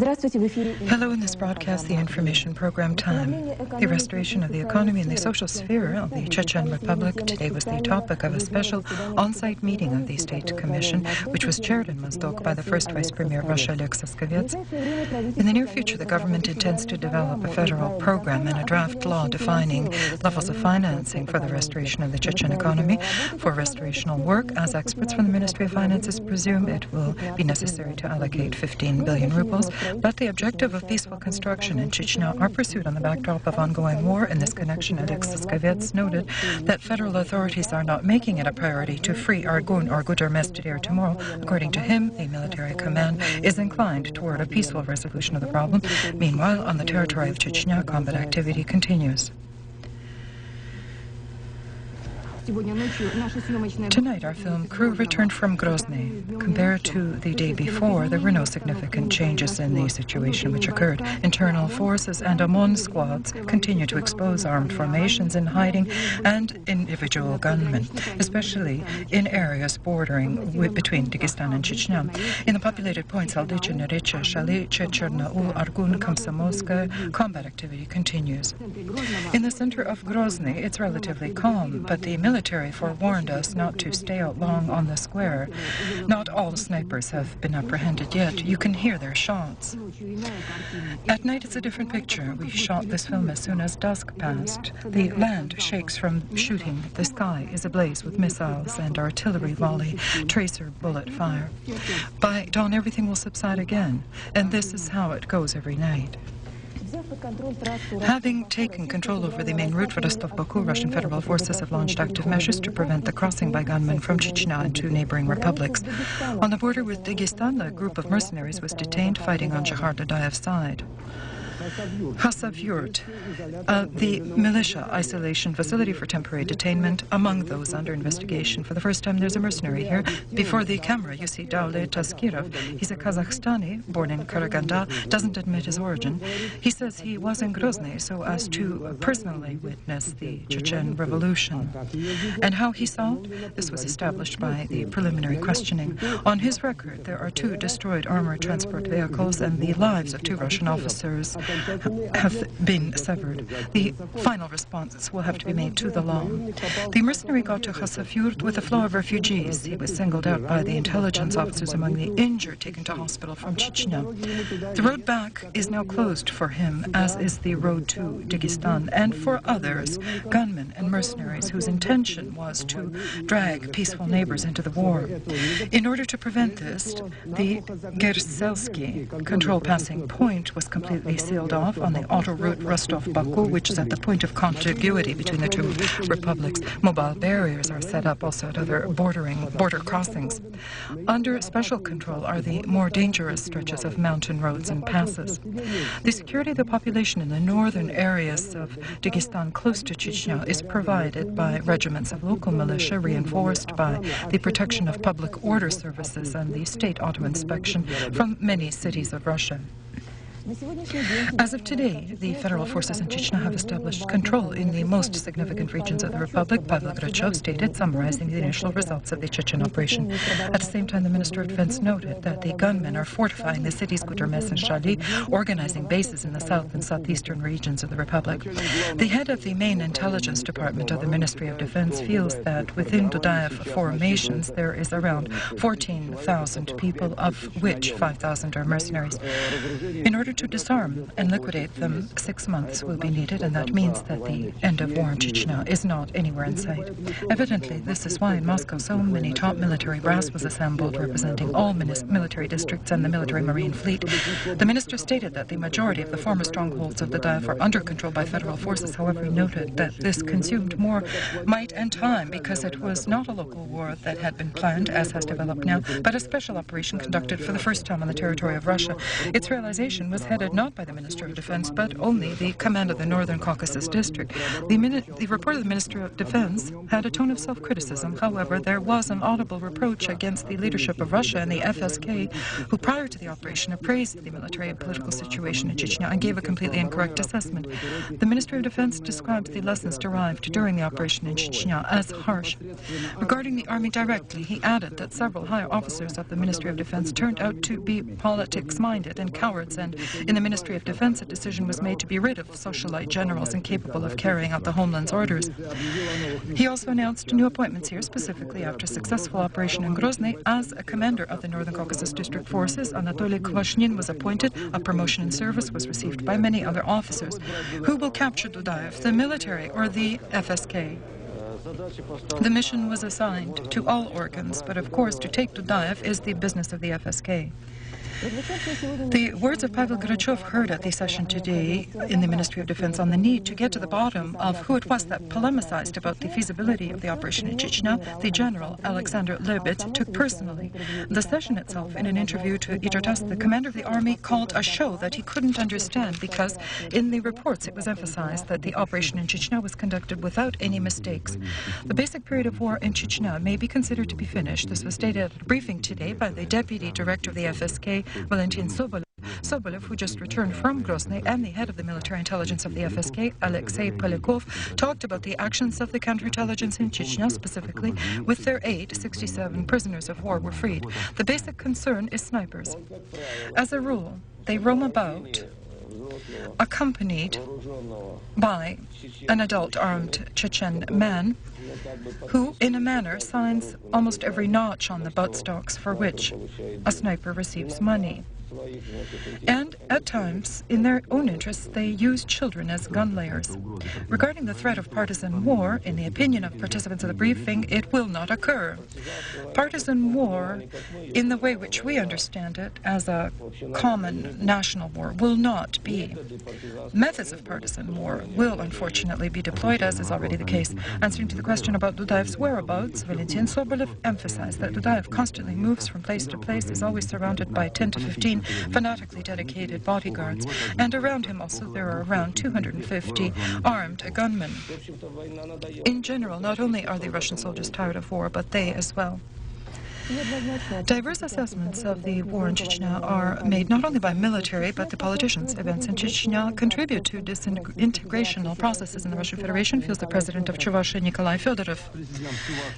Hello, in this broadcast, the information program Time. The restoration of the economy and the social sphere of the Chechen Republic today was the topic of a special on-site meeting of the State Commission, which was chaired in Mozdok by the first Vice Premier of Russia, Alexei Sakovets. In the near future, the government intends to develop a federal program and a draft law defining levels of financing for the restoration of the Chechen economy. For restorational work, as experts from the Ministry of Finances presume, it will be necessary to allocate 15 billion rubles. But the objective of peaceful construction in Chechnya are pursued on the backdrop of ongoing war. In this connection, Alexei Sakovets noted that federal authorities are not making it a priority to free Argun or Gudermestir tomorrow. According to him, the military command is inclined toward a peaceful resolution of the problem. Meanwhile, on the territory of Chechnya, combat activity continues. Tonight, our film crew returned from Grozny. Compared to the day before, there were no significant changes in the situation which occurred. Internal forces and OMON squads continue to expose armed formations in hiding and individual gunmen, especially in areas bordering between Dagestan and Chechnya. In the populated points Aldycha, Nerecha, Shalicha, Chernobyl, Argun, Komsomolska, combat activity continues. In the center of Grozny, it's relatively calm, but the military forewarned us not to stay out long on the square. Not all snipers have been apprehended yet. You can hear their shots. At night, it's a different picture. We shot this film as soon as dusk passed. The land shakes from shooting. The sky is ablaze with missiles and artillery volley, tracer bullet fire. By dawn, everything will subside again, and this is how it goes every night. Having taken control over the main route for Rostov-Baku, Russian federal forces have launched active measures to prevent the crossing by gunmen from Chechnya into neighboring republics. On the border with Dagestan, a group of mercenaries was detained fighting on Jahar Dadayev's side. Khasavyurt, the militia isolation facility for temporary detainment, among those under investigation. For the first time, there's a mercenary here. Before the camera, you see Daule Taskirov. He's a Kazakhstani, born in Karaganda, doesn't admit his origin. He says he was in Grozny so as to personally witness the Chechen revolution. And how he saw it? This was established by the preliminary questioning. On his record, there are 2 destroyed armored transport vehicles, and the lives of 2 Russian officers have been severed. The final response will have to be made to the law. The mercenary got to Khasavyurt with a flow of refugees. He was singled out by the intelligence officers among the injured taken to hospital from Chechnya. The road back is now closed for him, as is the road to Dagestan, and for others, gunmen and mercenaries whose intention was to drag peaceful neighbors into the war. In order to prevent this, the Gerselsky control passing point was completely sealed off on the autoroute Rostov-Baku, which is at the point of contiguity between the 2 republics. Mobile barriers are set up also at other border crossings. Under special control are the more dangerous stretches of mountain roads and passes. The security of the population in the northern areas of Dagestan close to Chechnya is provided by regiments of local militia, reinforced by the protection of public order services and the state auto inspection from many cities of Russia. As of today, the federal forces in Chechnya have established control in the most significant regions of the Republic, Pavel Grachov stated, summarizing the initial results of the Chechen operation. At the same time, the Minister of Defense noted that the gunmen are fortifying the cities Gudermes and Shali, organizing bases in the south and southeastern regions of the Republic. The head of the main intelligence department of the Ministry of Defense feels that within Dadaev formations there is around 14,000 people, of which 5,000 are mercenaries. In order to disarm and liquidate them, 6 months will be needed, and that means that the end of war in Chechnya is not anywhere in sight. Evidently, this is why in Moscow so many top military brass was assembled, representing all military districts and the military marine fleet. The minister stated that the majority of the former strongholds of the Daev are under control by federal forces. However, he noted that this consumed more might and time because it was not a local war that had been planned, as has developed now, but a special operation conducted for the first time on the territory of Russia. Its realization was headed not by the Minister of Defense, but only the command of the Northern Caucasus District. The report of the Minister of Defense had a tone of self-criticism. However, there was an audible reproach against the leadership of Russia and the FSK, who prior to the operation appraised the military and political situation in Chechnya and gave a completely incorrect assessment. The Ministry of Defense describes the lessons derived during the operation in Chechnya as harsh. Regarding the army directly, he added that several high officers of the Ministry of Defense turned out to be politics-minded and cowards, and in the Ministry of Defense a decision was made to be rid of socialite generals incapable of carrying out the Homeland's orders. He also announced new appointments here, specifically after a successful operation in Grozny. As a commander of the Northern Caucasus District Forces, Anatoly Kvashnin was appointed. A promotion in service was received by many other officers. Who will capture Dudaev, the military or the FSK? The mission was assigned to all organs, but of course to take Dudaev is the business of the FSK. The words of Pavel Grachev heard at the session today in the Ministry of Defense on the need to get to the bottom of who it was that polemicized about the feasibility of the operation in Chechnya, the General Alexander Lebed took personally. The session itself, in an interview to Itartas, the commander of the army called a show that he couldn't understand because in the reports it was emphasized that the operation in Chechnya was conducted without any mistakes. The basic period of war in Chechnya may be considered to be finished. This was stated at a briefing today by the Deputy Director of the FSK, Valentin Sobolev, who just returned from Grozny, and the head of the military intelligence of the FSK, Alexei Polyakov, talked about the actions of the counterintelligence in Chechnya. Specifically, with their aid, 67 prisoners of war were freed. The basic concern is snipers. As a rule, they roam about accompanied by an adult armed Chechen man who, in a manner, signs almost every notch on the buttstocks for which a sniper receives money. And, at times, in their own interests, they use children as gun layers. Regarding the threat of partisan war, in the opinion of participants of the briefing, it will not occur. Partisan war, in the way which we understand it, as a common national war, will not be. Methods of partisan war will, unfortunately, be deployed, as is already the case. Answering to the question about Dudaev's whereabouts, Valentin Sobolev emphasized that Dudaev constantly moves from place to place, is always surrounded by 10 to 15 fanatically dedicated bodyguards, and around him also there are around 250 armed gunmen. In general, not only are the Russian soldiers tired of war, but they as well. Diverse assessments of the war in Chechnya are made not only by military but the politicians. Events in Chechnya contribute to disintegrational processes in the Russian Federation, feels the president of Chuvassia, Nikolai Fyodorov.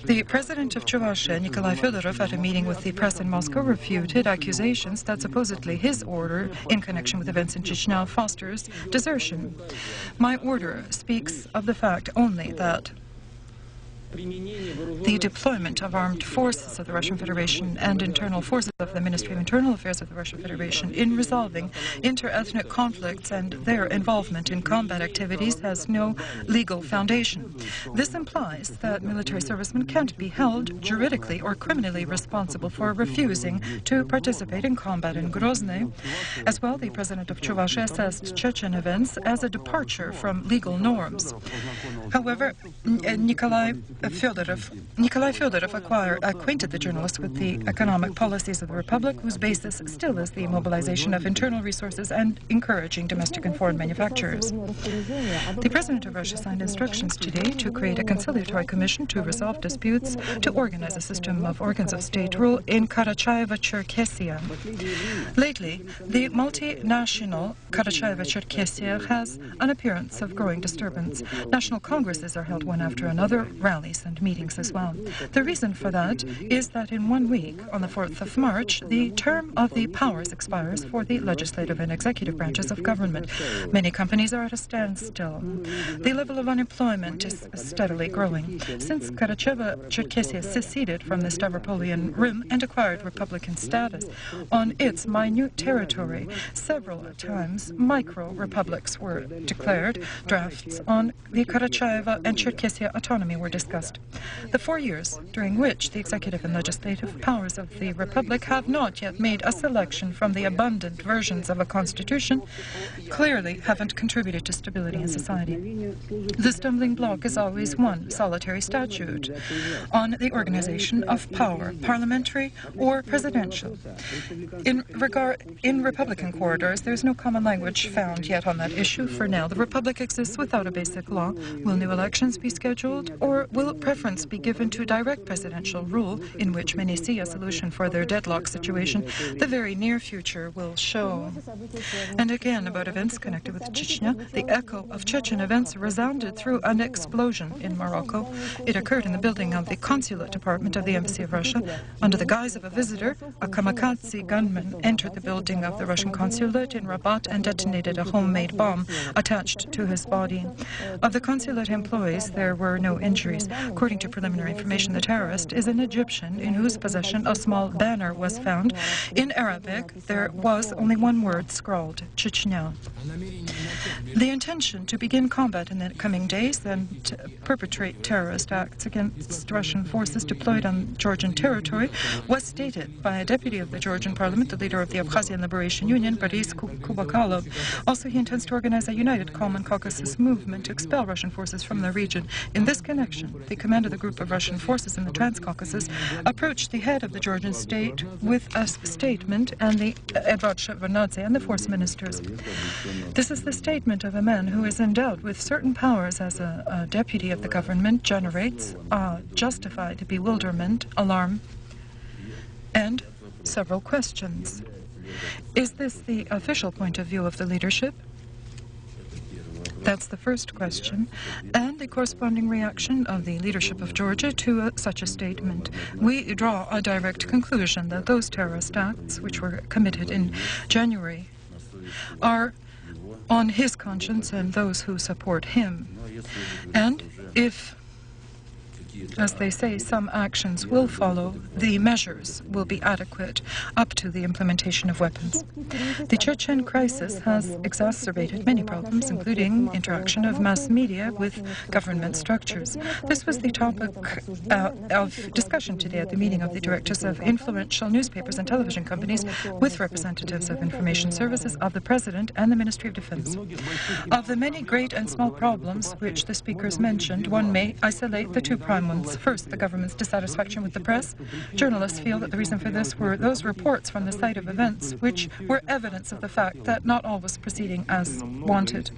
The president of Chuvassia, Nikolai Fyodorov, at a meeting with the press in Moscow, refuted accusations that supposedly his order, in connection with events in Chechnya, fosters desertion. My order speaks of the fact only that the deployment of armed forces of the Russian Federation and internal forces of the Ministry of Internal Affairs of the Russian Federation in resolving inter-ethnic conflicts and their involvement in combat activities has no legal foundation. This implies that military servicemen can't be held juridically or criminally responsible for refusing to participate in combat in Grozny. As well, the president of Chuvassia assessed Chechen events as a departure from legal norms. However, Nikolai Fyodorov acquainted the journalists with the economic policies of the Republic, whose basis still is the mobilization of internal resources and encouraging domestic and foreign manufacturers. The President of Russia signed instructions today to create a conciliatory commission to resolve disputes, to organize a system of organs of state rule in Karachaevo-Cherkessia. Lately, the multinational Karachaevo-Cherkessia has an appearance of growing disturbance. National congresses are held one after another, rallies and meetings as well. The reason for that is that in 1 week, on the 4th of March, the term of the powers expires for the legislative and executive branches of government. Many companies are at a standstill. The level of unemployment is steadily growing. Since Karachaevo-Cherkessia seceded from the Stavropolian Rim and acquired republican status, on its minute territory, several times micro-republics were declared. Drafts on the Karachaevo and Cherkessia autonomy were discussed discussed. The 4 years during which the executive and legislative powers of the Republic have not yet made a selection from the abundant versions of a constitution clearly haven't contributed to stability in society. The stumbling block is always one solitary statute on the organization of power, parliamentary or presidential. In Republican corridors, there's no common language found yet on that issue for now. The Republic exists without a basic law. Will new elections be scheduled, or will preference be given to direct presidential rule, in which many see a solution for their deadlock situation? The very near future will show. And again, about events connected with Chechnya, the echo of Chechen events resounded through an explosion in Morocco. It occurred in the building of the consulate department of the Embassy of Russia. Under the guise of a visitor, a kamikaze gunman entered the building of the Russian consulate in Rabat and detonated a homemade bomb attached to his body. Of the consulate employees, there were no injuries. According to preliminary information, the terrorist is an Egyptian in whose possession a small banner was found. In Arabic, there was only one word scrawled, Chechnya. The intention to begin combat in the coming days and to perpetrate terrorist acts against Russian forces deployed on Georgian territory was stated by a deputy of the Georgian parliament, the leader of the Abkhazian Liberation Union, Boris Kubakalov. Also, he intends to organize a united Common Caucasus movement to expel Russian forces from the region. In this connection, the commander of the group of Russian forces in the Transcaucasus approached the head of the Georgian state with a statement, and the Edvard Shevardnadze and the force ministers. This is the statement of a man who is endowed with certain powers as a deputy of the government, generates justified bewilderment, alarm, and several questions. Is this the official point of view of the leadership? That's the first question, and the corresponding reaction of the leadership of Georgia to such a statement. We draw a direct conclusion that those terrorist acts, which were committed in January, are on his conscience and those who support him. And if, as they say, some actions will follow, the measures will be adequate up to the implementation of weapons. The Chechen crisis has exacerbated many problems, including interaction of mass media with government structures. This was the topic of discussion today at the meeting of the directors of influential newspapers and television companies with representatives of information services, of the President and the Ministry of Defense. Of the many great and small problems which the speakers mentioned, one may isolate the two prime ones. First, the government's dissatisfaction with the press. Journalists feel that the reason for this were those reports from the site of events which were evidence of the fact that not all was proceeding as wanted.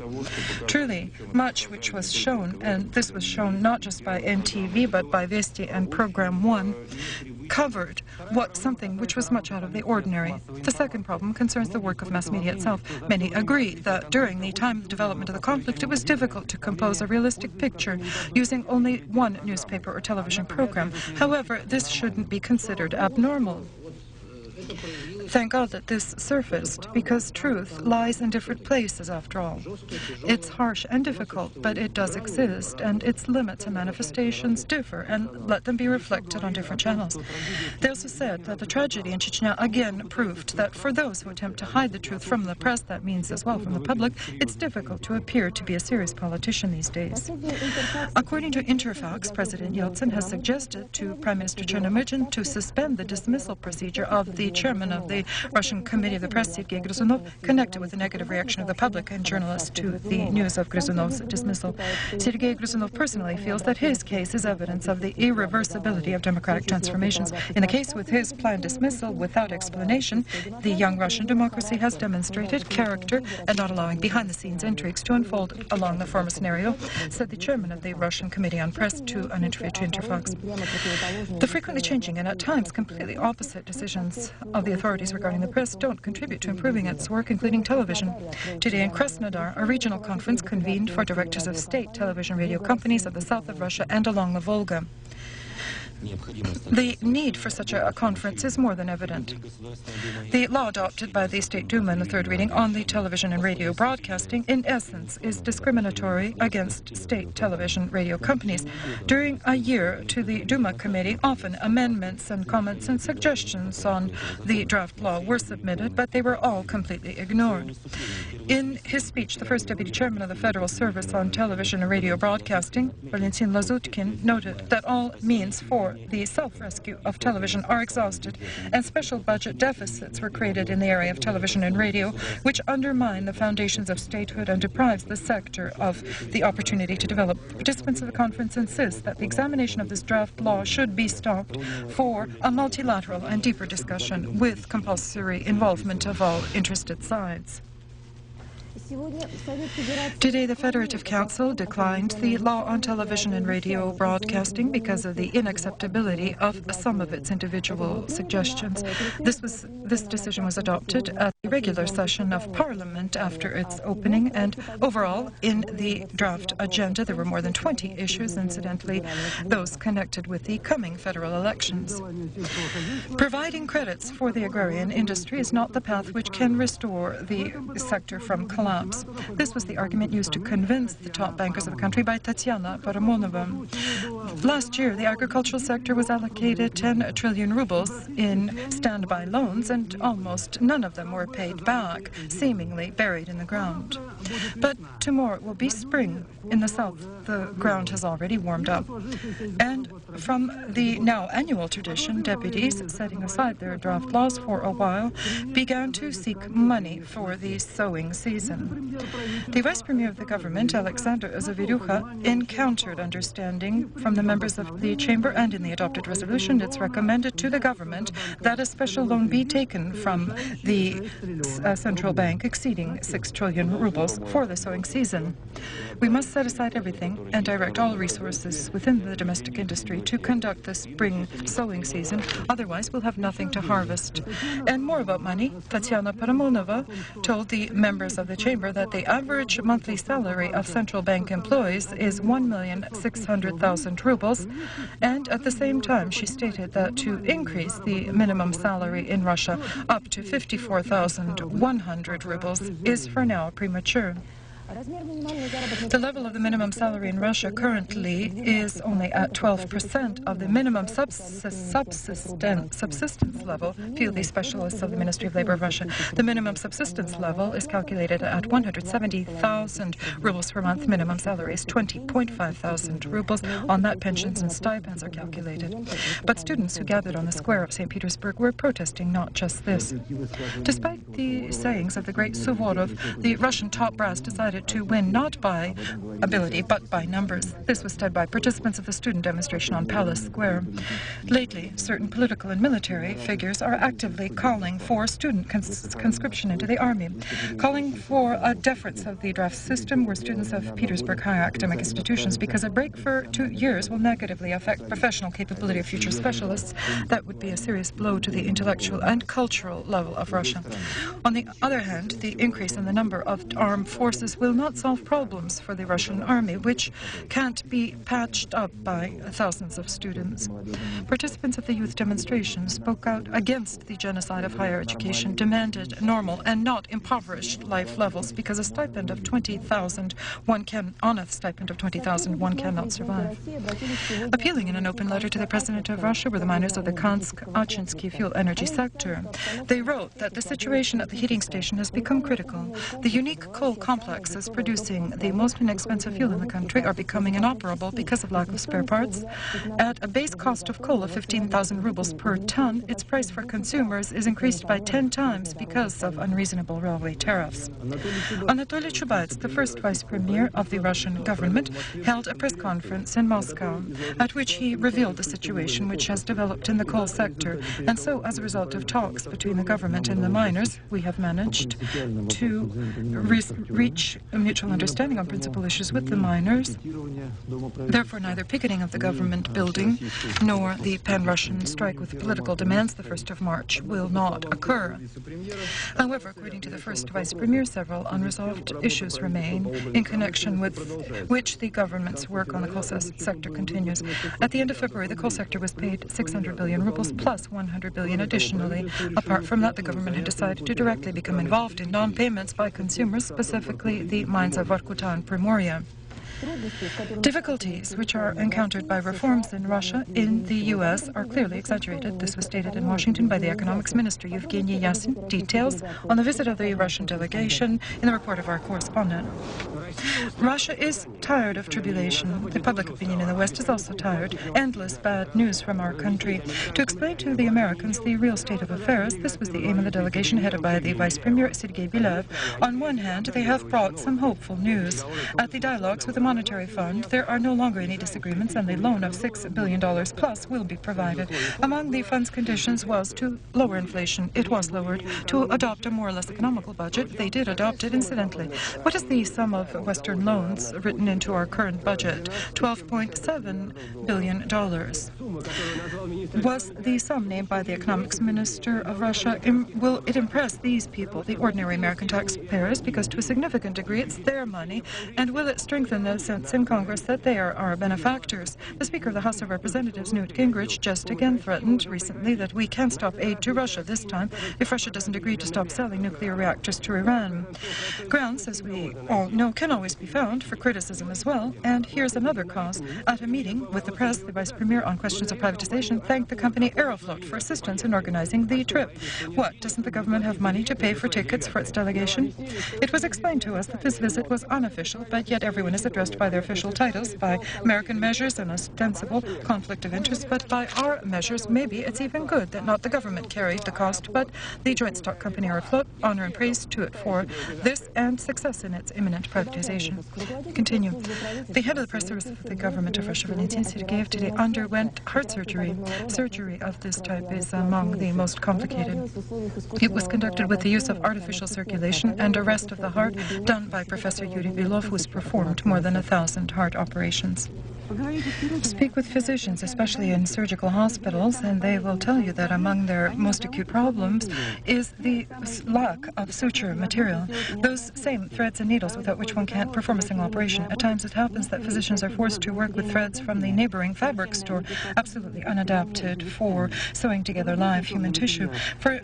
Truly, much which was shown, and this was shown not just by NTV but by Vesti and Program 1, covered something which was much out of the ordinary. The second problem concerns the work of mass media itself. Many agree that during the time of development of the conflict, it was difficult to compose a realistic picture using only one newspaper or television program. However, this shouldn't be considered abnormal. Thank God that this surfaced, because truth lies in different places after all. It's harsh and difficult, but it does exist, and its limits and manifestations differ, and let them be reflected on different channels. They also said that the tragedy in Chechnya again proved that for those who attempt to hide the truth from the press, that means as well from the public, it's difficult to appear to be a serious politician these days. According to Interfax, President Yeltsin has suggested to Prime Minister Chernomyrdin to suspend the dismissal procedure of the chairman of the Russian Committee of the Press, Sergei Gruzunov, connected with the negative reaction of the public and journalists to the news of Gruzunov's dismissal. Sergei Gruzunov personally feels that his case is evidence of the irreversibility of democratic transformations. In the case with his planned dismissal without explanation, the young Russian democracy has demonstrated character and not allowing behind-the-scenes intrigues to unfold along the former scenario, said the chairman of the Russian Committee on Press to an interview to Interfax. The frequently changing and at times completely opposite decisions of the authorities regarding the press don't contribute to improving its work, including television. Today in Krasnodar, a regional conference convened for directors of state television radio companies of the south of Russia and along the Volga. The need for such a conference is more than evident. The law adopted by the State Duma in the third reading on the television and radio broadcasting, in essence, is discriminatory against state television radio companies. During a year to the Duma committee, often amendments and comments and suggestions on the draft law were submitted, but they were all completely ignored. In his speech, the first deputy chairman of the Federal Service on Television and Radio Broadcasting, Valentin Lazutkin, noted that all means for the self-rescue of television are exhausted, and special budget deficits were created in the area of television and radio, which undermine the foundations of statehood and deprives the sector of the opportunity to develop. Participants of the conference insist that the examination of this draft law should be stopped for a multilateral and deeper discussion with compulsory involvement of all interested sides. Today, the Federative Council declined the law on television and radio broadcasting because of the unacceptability of some of its individual suggestions. This decision was adopted at the regular session of Parliament after its opening, and overall, in the draft agenda, there were more than 20 issues, incidentally, those connected with the coming federal elections. Providing credits for the agrarian industry is not the path which can restore the sector from collapse. This was the argument used to convince the top bankers of the country by Tatiana Paramonova. Last year, the agricultural sector was allocated 10 trillion rubles in standby loans, and almost none of them were paid back, seemingly buried in the ground. But tomorrow it will be spring in the south. The ground has already warmed up. And from the now annual tradition, deputies, setting aside their draft laws for a while, began to seek money for the sowing season. The Vice Premier of the government, Alexander Zavirucha, encountered understanding from the members of the chamber, and in the adopted resolution it's recommended to the government that a special loan be taken from the central bank exceeding 6 trillion rubles for the sowing season. We must set aside everything and direct all resources within the domestic industry to conduct the spring sowing season, otherwise we'll have nothing to harvest. And more about money, Tatiana Paramonova told the members of the chamber that the average monthly salary of central bank employees is 1,600,000 rubles, and at the same time she stated that to increase the minimum salary in Russia up to 54,100 rubles is for now premature. The level of the minimum salary in Russia currently is only at 12% of the minimum subsistence level, feel the specialists of the Ministry of Labor of Russia. The minimum subsistence level is calculated at 170,000 rubles per month. Minimum salary is 20.5 thousand rubles. On that, pensions and stipends are calculated. But students who gathered on the square of St. Petersburg were protesting not just this. Despite the sayings of the great Suvorov, the Russian top brass decided to win not by ability but by numbers. This was said by participants of the student demonstration on Palace Square. Lately, certain political and military figures are actively calling for student conscription into the army. Calling for a deference of the draft system were students of Petersburg higher academic institutions, because a break for 2 years will negatively affect professional capability of future specialists. That would be a serious blow to the intellectual and cultural level of Russia. On the other hand, the increase in the number of armed forces will not solve problems for the Russian army, which can't be patched up by thousands of students. Participants of the youth demonstration spoke out against the genocide of higher education, demanded normal and not impoverished life levels, because a stipend of 20,000 one cannot survive. Appealing in an open letter to the President of Russia were the miners of the Kansk-Achinsky fuel energy sector. They wrote that the situation at the heating station has become critical. The unique coal complexes producing the most inexpensive fuel in the country are becoming inoperable because of lack of spare parts. At a base cost of coal of 15,000 rubles per ton, its price for consumers is increased by 10 times because of unreasonable railway tariffs. Anatoly Chubais, the first vice premier of the Russian government, held a press conference in Moscow, at which he revealed the situation which has developed in the coal sector. And so, as a result of talks between the government and the miners, we have managed to reach a mutual understanding on principal issues with the miners. Therefore, neither picketing of the government building nor the pan-Russian strike with political demands the 1st of March will not occur. However, according to the first Vice Premier, several unresolved issues remain in connection with which the government's work on the coal sector continues. At the end of February, the coal sector was paid 600 billion rubles plus 100 billion additionally. Apart from that, the government had decided to directly become involved in non-payments by consumers, specifically the mines of Vorkuta and Primoria. Difficulties which are encountered by reforms in Russia in the U.S. are clearly exaggerated. This was stated in Washington by the Economics Minister Yevgeny Yasin. Details on the visit of the Russian delegation in the report of our correspondent. Russia is tired of tribulation. The public opinion in the West is also tired. Endless bad news from our country. To explain to the Americans the real state of affairs, this was the aim of the delegation headed by the Vice Premier Sergei Bilev. On one hand, they have brought some hopeful news. At the dialogues with the Monetary Fund, there are no longer any disagreements, and the loan of $6 billion plus will be provided. Among the fund's conditions was to lower inflation. It was lowered. To adopt a more or less economical budget, they did adopt it, incidentally. What is the sum of Western loans written into our current budget? $12.7 billion. Was the sum named by the Economics Minister of Russia. Will it impress these people, the ordinary American taxpayers, because to a significant degree it's their money, and will it strengthen the sense in Congress that they are our benefactors? The Speaker of the House of Representatives, Newt Gingrich, just again threatened recently that we can stop aid to Russia this time if Russia doesn't agree to stop selling nuclear reactors to Iran. Grounds, as we all know, can always be found for criticism as well, and here's another cause. At a meeting with the press, the Vice Premier on questions of privatization thanked the company Aeroflot for assistance in organizing the trip. What, doesn't the government have money to pay for tickets for its delegation? It was explained to us that this visit was unofficial, but yet everyone is addressed by their official titles, by American measures and ostensible conflict of interest, but by our measures, maybe it's even good that not the government carried the cost, but the joint stock company Aeroflot. Honor and praise to it for this and success in its imminent privatization. Continue. The head of the press service of the government of Russia, Valentin Sergeyev, today underwent heart surgery. Surgery of this type is among the most complicated. It was conducted with the use of artificial circulation and arrest of the heart done by Professor Yuri Belov, who has performed more than 1,000 heart operations. Speak with physicians, especially in surgical hospitals, and they will tell you that among their most acute problems is the lack of suture material, those same threads and needles without which one can't perform a single operation. At times it happens that physicians are forced to work with threads from the neighboring fabric store, absolutely unadapted for sewing together live human tissue. For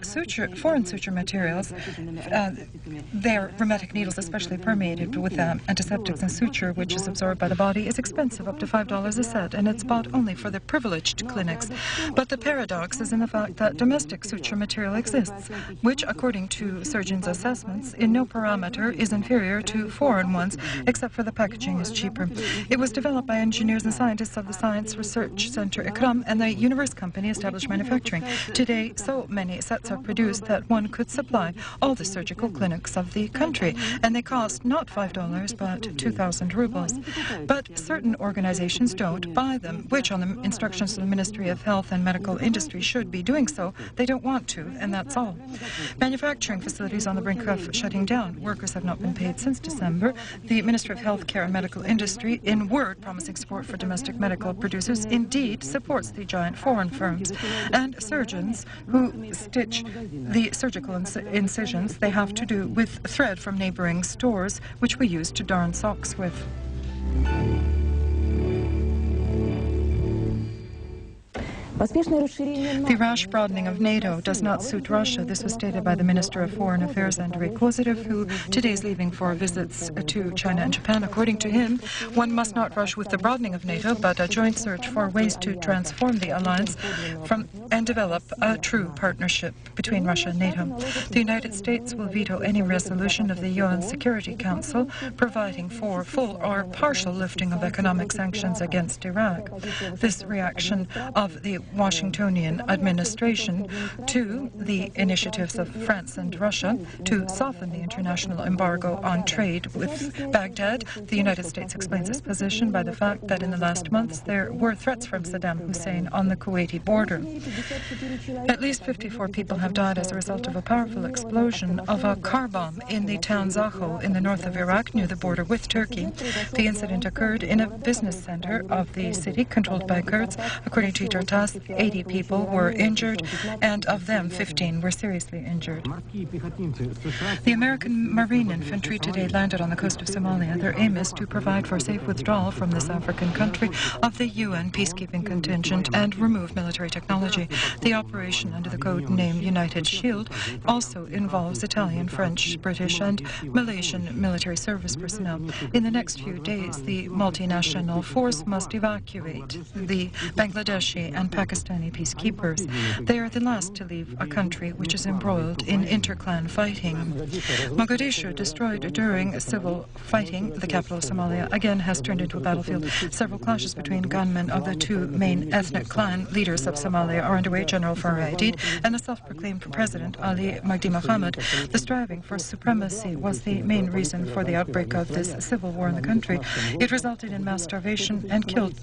foreign suture materials, their rheumatic needles, especially permeated with antiseptics and suture, which is absorbed by the body, is expensive, up to $5 a set, and it's bought only for the privileged clinics. But the paradox is in the fact that domestic suture material exists, which, according to surgeons' assessments, in no parameter is inferior to foreign ones, except for the packaging is cheaper. It was developed by engineers and scientists of the Science Research Center IKRAM, and the Universe Company established manufacturing. Today, so many sets are produced that one could supply all the surgical clinics of the country, and they cost not $5, but 2,000 rubles. But certain organizations don't buy them, which, on the instructions of the Ministry of Health and Medical Industry, should be doing so. They don't want to, and that's all. Manufacturing facilities on the brink of shutting down. Workers have not been paid since December. The Ministry of Health Care and Medical Industry, in word promising support for domestic medical producers, indeed supports the giant foreign firms. And surgeons who stitch the surgical incisions they have to do with thread from neighboring stores, which we use to darn socks with. The rash broadening of NATO does not suit Russia. This was stated by the Minister of Foreign Affairs, Andrei Kozyrev, who today is leaving for visits to China and Japan. According to him, one must not rush with the broadening of NATO, but a joint search for ways to transform the alliance and develop a true partnership between Russia and NATO. The United States will veto any resolution of the UN Security Council providing for full or partial lifting of economic sanctions against Iraq. This reaction of the Washingtonian administration to the initiatives of France and Russia to soften the international embargo on trade with Baghdad. The United States explains its position by the fact that in the last months there were threats from Saddam Hussein on the Kuwaiti border. At least 54 people have died as a result of a powerful explosion of a car bomb in the town Zaho in the north of Iraq near the border with Turkey. The incident occurred in a business center of the city controlled by Kurds. According to Tartas, 80 people were injured, and of them 15 were seriously injured. The American Marine Infantry today landed on the coast of Somalia. Their aim is to provide for safe withdrawal from this African country of the UN peacekeeping contingent and remove military technology. The operation under the code name United Shield also involves Italian, French, British and Malaysian military service personnel. In the next few days, the multinational force must evacuate the Bangladeshi and Pakistani peacekeepers. They are the last to leave a country which is embroiled in interclan fighting. Mogadishu, destroyed during civil fighting, the capital of Somalia, again has turned into a battlefield. Several clashes between gunmen of the two main ethnic clan leaders of Somalia are underway. General Farah Aidid and the self-proclaimed President Ali Mahdi Mohammed. The striving for supremacy was the main reason for the outbreak of this civil war in the country. It resulted in mass starvation and killed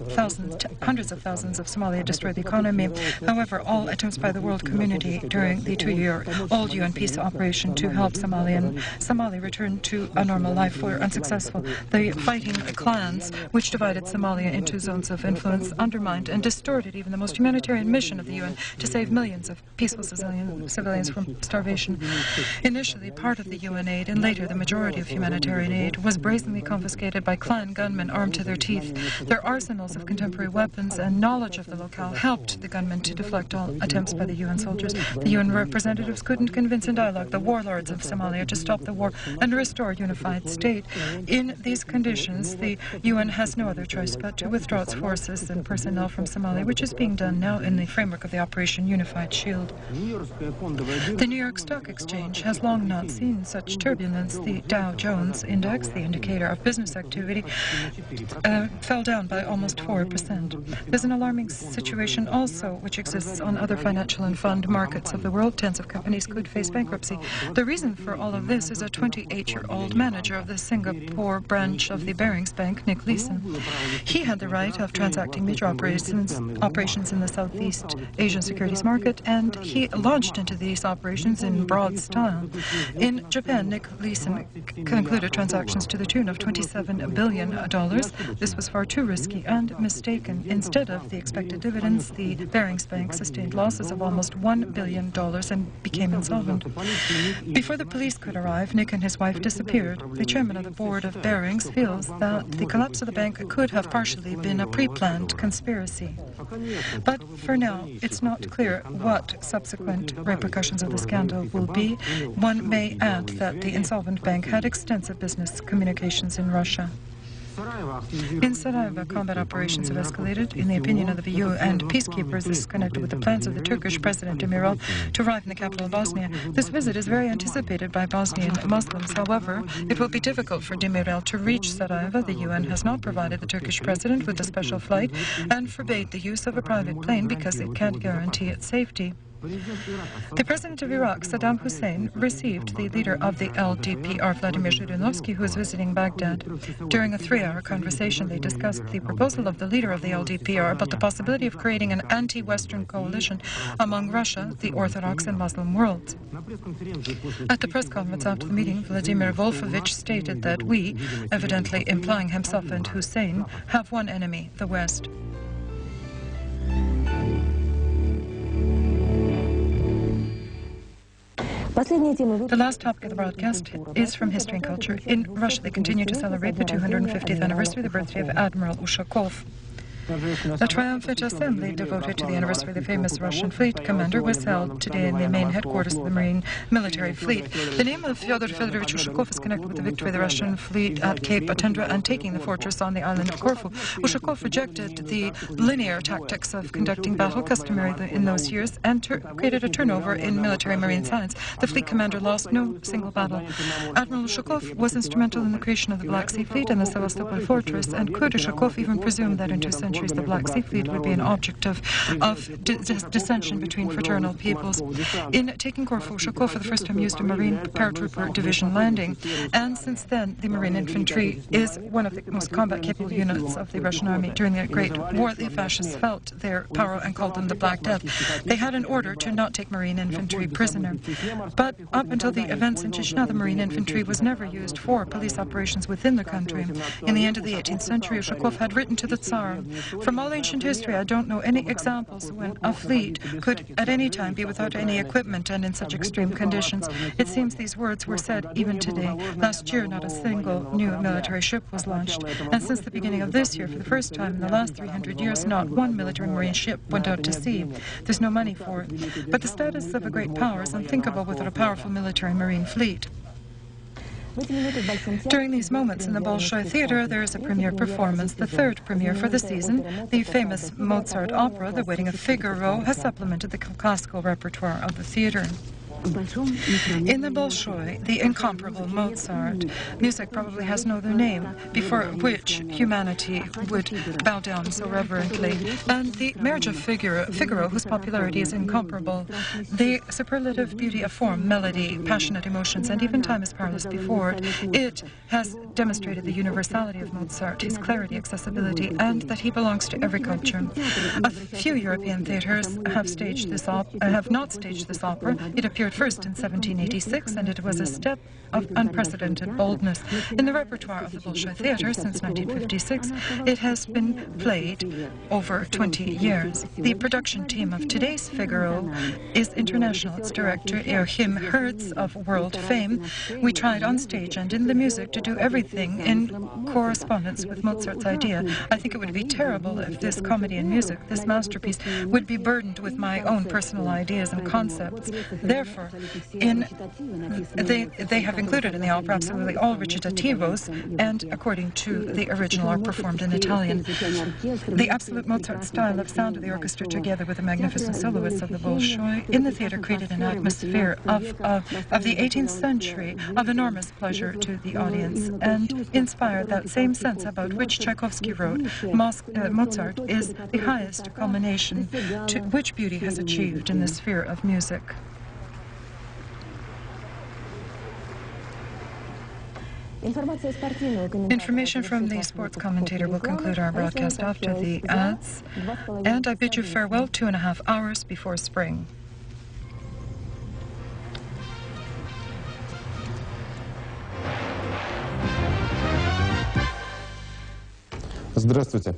hundreds of thousands of Somalia, destroyed the economy. However, all attempts by the world community during the 2-year-old UN peace operation to help Somali return to a normal life were unsuccessful. The fighting clans, which divided Somalia into zones of influence, undermined and distorted even the most humanitarian mission of the UN to save millions of peaceful civilians from starvation. Initially, part of the UN aid and later the majority of humanitarian aid was brazenly confiscated by clan gunmen armed to their teeth. Their arsenals of contemporary weapons and knowledge of the locale helped the gunmen to deflect all attempts by the UN soldiers. The UN representatives couldn't convince in dialogue the warlords of Somalia to stop the war and restore a unified state. In these conditions, the UN has no other choice but to withdraw its forces and personnel from Somalia, which is being done now in the framework of the Operation Unified Shield. The New York Stock Exchange has long not seen such turbulence. The Dow Jones Index, the indicator of business activity, fell down by almost 4%. There's an alarming situation also which exists on other financial and fund markets of the world. Tens of companies could face bankruptcy. The reason for all of this is a 28-year-old manager of the Singapore branch of the Barings Bank, Nick Leeson. He had the right of transacting major operations in the Southeast Asian securities market, and he launched into these operations in broad style. In Japan, Nick Leeson concluded transactions to the tune of $27 billion. This was far too risky and mistaken. Instead of the expected dividends, the Barings Bank sustained losses of almost $1 billion and became insolvent. Before the police could arrive, Nick and his wife disappeared. The chairman of the board of Barings feels that the collapse of the bank could have partially been a pre-planned conspiracy. But for now, it's not clear what subsequent repercussions of the scandal will be. One may add that the insolvent bank had extensive business communications in Russia. In Sarajevo, combat operations have escalated. In the opinion of the UN peacekeepers, this is connected with the plans of the Turkish President Demirel to arrive in the capital of Bosnia. This visit is very anticipated by Bosnian Muslims. However, it will be difficult for Demirel to reach Sarajevo. The UN has not provided the Turkish president with a special flight and forbade the use of a private plane because it can't guarantee its safety. The president of Iraq, Saddam Hussein, received the leader of the LDPR, Vladimir Zhirinovsky, who was visiting Baghdad. During a 3-hour conversation, they discussed the proposal of the leader of the LDPR about the possibility of creating an anti-Western coalition among Russia, the Orthodox and Muslim worlds. At the press conference after the meeting, Vladimir Wolfovich stated that we, evidently implying himself and Hussein, have one enemy, the West. The last topic of the broadcast is from history and culture. In Russia, they continue to celebrate the 250th anniversary of the birthday of Admiral Ushakov. The triumphant assembly devoted to the anniversary of the famous Russian fleet commander was held today in the main headquarters of the Marine Military Fleet. The name of Fyodor Fedorovich Ushakov is connected with the victory of the Russian fleet at Cape Atendra and taking the fortress on the island of Corfu. Ushakov rejected the linear tactics of conducting battle customary in those years and created a turnover in military marine science. The fleet commander lost no single battle. Admiral Ushakov was instrumental in the creation of the Black Sea Fleet and the Sevastopol fortress, and could Ushakov even presume that in 2 centuries centuries, the Black Sea Fleet would be an object of dissension between fraternal peoples. In taking Corfu, Chaucot for the first time used a Marine paratrooper division landing, and since then the Marine Infantry is one of the most combat-capable units of the Russian army. During the Great War, the fascists felt their power and called them the Black Death. They had an order to not take Marine Infantry prisoner. But up until the events in Chechnya, the Marine Infantry was never used for police operations within the country. In the end of the 18th century, Ushakov had written to the Tsar, "From all ancient history, I don't know any examples when a fleet could at any time be without any equipment and in such extreme conditions. It seems these words were said even today. Last year, not a single new military ship was launched. And since the beginning of this year, for the first time in the last 300 years, not one military marine ship went out to sea. There's no money for it. But the status of a great power is unthinkable without a powerful military marine fleet." During these moments in the Bolshoi Theatre, there is a premiere performance, the third premiere for the season. The famous Mozart opera, The Wedding of Figaro, has supplemented the classical repertoire of the theatre. In the Bolshoi, the incomparable Mozart, music probably has no other name before which humanity would bow down so reverently. And the marriage of Figaro, whose popularity is incomparable, the superlative beauty of form, melody, passionate emotions, and even time is powerless before it, it has demonstrated the universality of Mozart, his clarity, accessibility, and that he belongs to every culture. A few European theatres have not staged this opera. It appeared first in 1786, and it was a step of unprecedented boldness. In the repertoire of the Bolshoi Theatre since 1956, it has been played over 20 years. The production team of today's Figaro is international. Its director, Joachim Hertz, of world fame. We tried on stage and in the music to do everything in correspondence with Mozart's idea. I think it would be terrible if this comedy and music, this masterpiece, would be burdened with my own personal ideas and concepts. Therefore, they have included in the opera absolutely all recitativos, and according to the original, are performed in Italian. The absolute Mozart style of sound of the orchestra, together with the magnificent soloists of the Bolshoi in the theatre, created an atmosphere of the 18th century of enormous pleasure to the audience, and inspired that same sense about which Tchaikovsky wrote, Mozart is the highest culmination to which beauty has achieved in the sphere of music. Information from the sports commentator will conclude our broadcast after the ads, and I bid you farewell 2.5 hours before spring. Здравствуйте.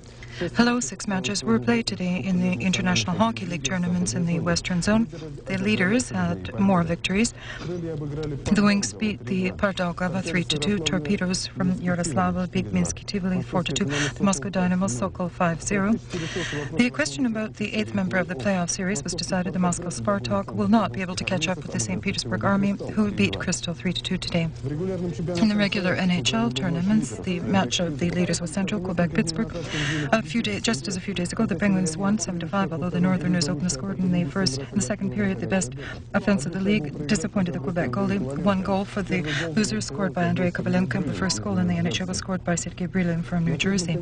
Hello, 6 matches were played today in the International Hockey League tournaments in the Western Zone. The leaders had more victories. The Wings beat the Pardaugava 3-2. Torpedoes from Yaroslava beat Minsky Tivoli 4-2. The Moscow Dynamo Sokol 5-0. The question about the 8th member of the playoff series was decided. The Moscow Spartak will not be able to catch up with the St. Petersburg Army, who beat Crystal 3-2 today. In the regular NHL tournaments, the match of the leaders was Central, Quebec-Pittsburgh. Just as a few days ago, the Penguins won 7-5, although the Northerners opened the score in the second period. The best offense of the league disappointed the Quebec goalie. 1 goal for the losers, scored by Andrei Kovalenko. The first goal in the NHL was scored by Sergei Brilin from New Jersey.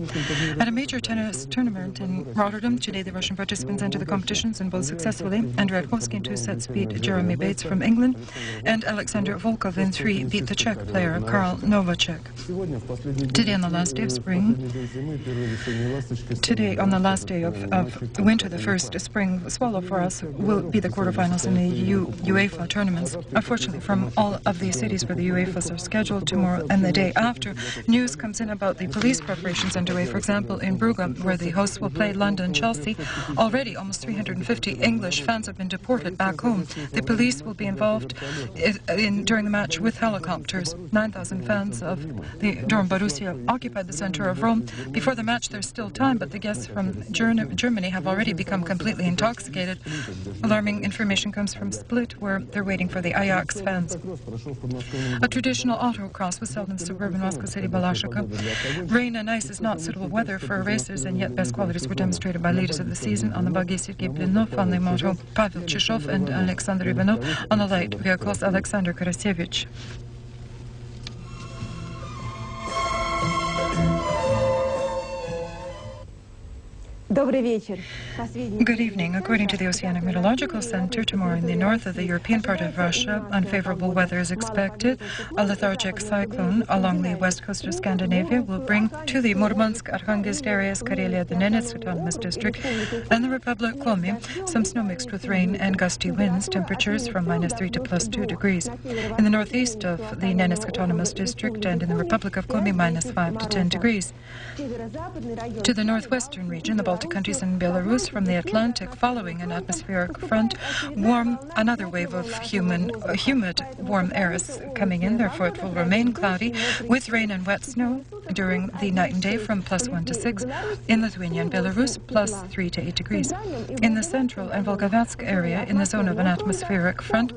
At a major tennis tournament in Rotterdam, today the Russian participants entered the competitions and both successfully. Andrei Radkowski in 2 sets beat Jeremy Bates from England, and Alexander Volkov in 3 beat the Czech player Karl Novacek. Today, on the last day of spring, Today, on the last day of winter, the first spring swallow for us will be the quarterfinals in the UEFA tournaments. Unfortunately, from all of the cities where the UEFAs are scheduled tomorrow and the day after, news comes in about the police preparations underway. For example, in Brugge, where the hosts will play London, Chelsea, already almost 350 English fans have been deported back home. The police will be involved during the match with helicopters. 9,000 fans of the Durham Borussia occupied the center of Rome. Before the match, there's still time, but the guests from Germany have already become completely intoxicated. Alarming information comes from Split, where they're waiting for the Ajax fans. A traditional autocross was held in suburban Moscow city, Balashikha. Rain and ice is not suitable weather for racers, and yet best qualities were demonstrated by leaders of the season. On the buggy, Sergei Blinov; on the moto, Pavel Chishov and Alexander Ivanov; on the light vehicles, Alexander Karasevich. Good evening. According to the Oceanic Meteorological Center, tomorrow in the north of the European part of Russia, unfavorable weather is expected. A lethargic cyclone along the west coast of Scandinavia will bring to the Murmansk, Arkhangельsk areas, Karelia, the Nenets Autonomous District, and the Republic Komi, some snow mixed with rain and gusty winds, temperatures from -3 to +2 degrees. In the northeast of the Nenets Autonomous District and in the Republic of Komi, -5 to 10 degrees. To the northwestern region, the Baltic countries and Belarus from the Atlantic, following an atmospheric front, another wave of humid warm air is coming in. Therefore, it will remain cloudy with rain and wet snow during the night and day from +1 to 6. In Lithuania and Belarus, +3 to 8 degrees. In the central and Volgovatsk area, in the zone of an atmospheric front,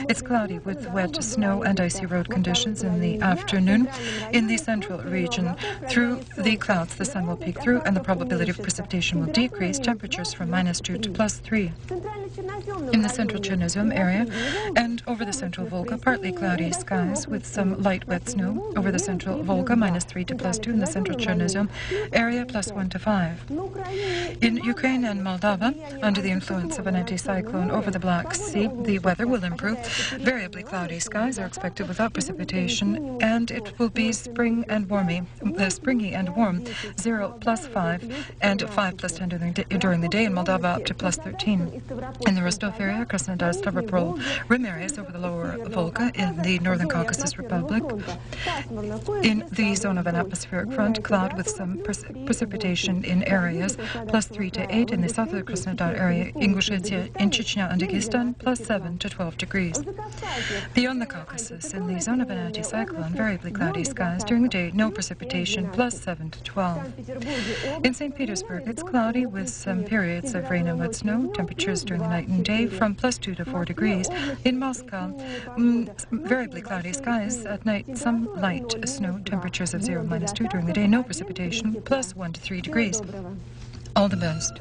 it's cloudy with wet snow and icy road conditions in the afternoon. In the central region, through the clouds, the sun will peek through and the probability of precipitation will decrease, temperatures from -2 to +3. In the central Chernozem area and over the central Volga, partly cloudy skies with some light wet snow. Over the central Volga, -3 to +2. In the central Chernozem area, +1 to 5. In Ukraine and Moldova, under the influence of an anticyclone over the Black Sea, the weather will improve. Variably cloudy skies are expected without precipitation, and it will be springy and warm, 0 +5 and 5 +10 during the day. In Moldova, up to +13. In the Rostov area, Krasnodar, Stavropol, Rim areas over the lower Volga in the Northern Caucasus Republic. In the zone of an atmospheric front, cloud with some precipitation in areas, +3 to 8. In the south of the Krasnodar area, Ingushetia, in Chechnya and Dagestan, +7 to 12 degrees. Beyond the Caucasus, in the zone of an anticyclone, variably cloudy skies. During the day, no precipitation, +7 to 12. In St. Petersburg, it's cloudy with some periods of rain and wet snow. Temperatures during the night and day from +2 to 4 degrees. In Moscow, variably cloudy skies. At night, some light snow. Temperatures of 0 -2 during the day. No precipitation, +1 to 3 degrees. All the best.